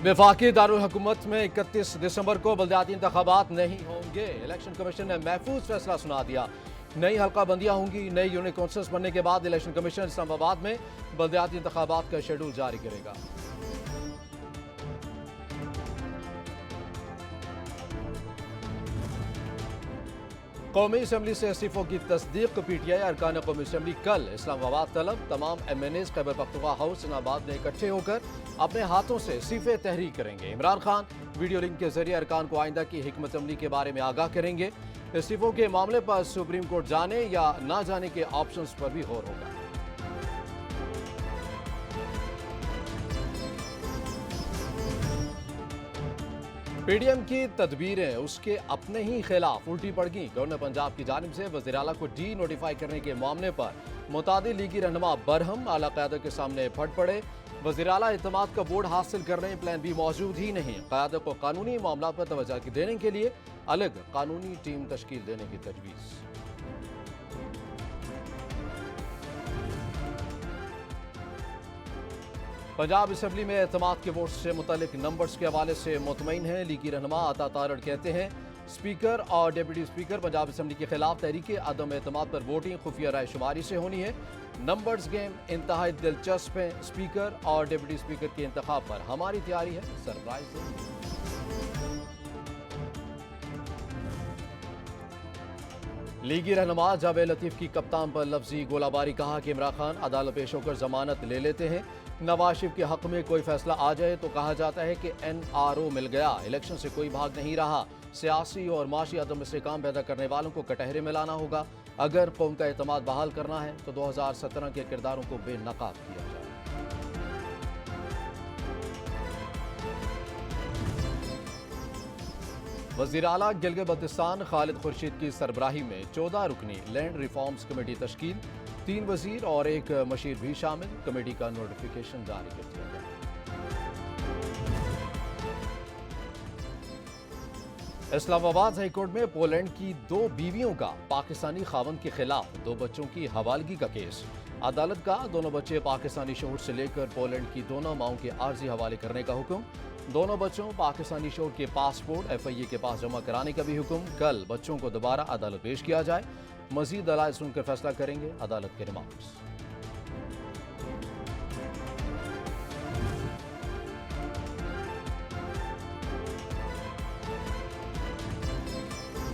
वफाकी दारुल हुकूमत में 31 दिसंबर को बल्दियाती इंतखाबात नहीं होंगे। इलेक्शन कमीशन ने महफूज फैसला सुना दिया। नई हल्का बंदियां होंगी। नई यूनिट काउंसिल्स बनने के बाद इलेक्शन कमीशन इस्लामाबाद में बल्दियाती इंतखाबात का शेड्यूल जारी करेगा। कौमी असम्बली से इस्तीफों की तस्दीक। पीटीआई अरकान कौमी असम्बली कल इस्लामाबाद तलब। तमाम MNAs खैबर पख्तूनख्वा हाउस इस्लामाबाद में इकट्ठे होकर अपने हाथों से इस्तीफे तहरीक करेंगे। इमरान खान वीडियो लिंक के जरिए अरकान को आइंदा की हिकमत अमली के बारे में आगाह करेंगे। इस्तीफों के मामले पर सुप्रीम कोर्ट जाने या ना जाने के ऑप्शंस पर भी गौर होगा। पीडीएम की तदबीरें उसके अपने ही खिलाफ उल्टी पड़ गई। गवर्नर पंजाब की जानिब से वज़ीर आला को डी नोटिफाई करने के मामले पर मुतादिल लीगी रहनुमा बरहम आला क़यादत के सामने फट पड़े। वज़ीर आला एतमाद का बोर्ड हासिल करने प्लान भी मौजूद ही नहीं। क़यादत को कानूनी मामला पर तवज्जो देने के लिए अलग कानूनी टीम तश्कील देने की तजवीज़। पंजाब असम्बली में एतमाद के वोट से मुतल्लिक नंबर्स के हवाले से मुतमईन हैं। लीगी रहनुमा अता तारड़ कहते हैं स्पीकर और डिप्टी स्पीकर पंजाब असम्बली के खिलाफ तहरीक अदम एतमाद पर वोटिंग खुफिया राय शुमारी से होनी है। नंबर्स गेम इंतहाई दिलचस्प है। स्पीकर और डिप्टी स्पीकर के इंतखाब पर हमारी तैयारी है सरप्राइज। लीगी रहनुमा जावेद लतीफ की कप्तान पर लफ्जी गोलाबारी। कहा कि इमरान खान अदालत पेश होकर जमानत ले लेते हैं। नवाज शरीफ के हक में कोई फैसला आ जाए तो कहा जाता है कि NRO मिल गया। इलेक्शन से कोई भाग नहीं रहा। सियासी और माशी अदम से काम पैदा करने वालों को कटहरे में लाना होगा। अगर कौम का एतमाद बहाल करना है तो 2017 के किरदारों को बेनकाब किया जाए। वज़ीर आला गिलगित बल्तिस्तान खालिद खुर्शीद की सरबराही में 14 रुकनी लैंड रिफॉर्म्स कमेटी तश्कील। 3 वजीर और 1 मशीर भी शामिल। कमेटी का नोटिफिकेशन जारी कर दिया गया। इस्लामाबाद हाईकोर्ट में पोलैंड की 2 बीवियों का पाकिस्तानी खावंद के खिलाफ 2 बच्चों की हवालगी का केस। अदालत का दोनों बच्चे पाकिस्तानी शोर से लेकर पोलैंड की दोनों माओं के आर्जी हवाले करने का हुक्म। दोनों बच्चों पाकिस्तानी शोर के पासपोर्ट FIA के पास जमा कराने का भी हुक्म। कल बच्चों को दोबारा अदालत पेश किया जाए। मजीद दलाइल सुनकर फैसला करेंगे अदालत के रिमांड्स।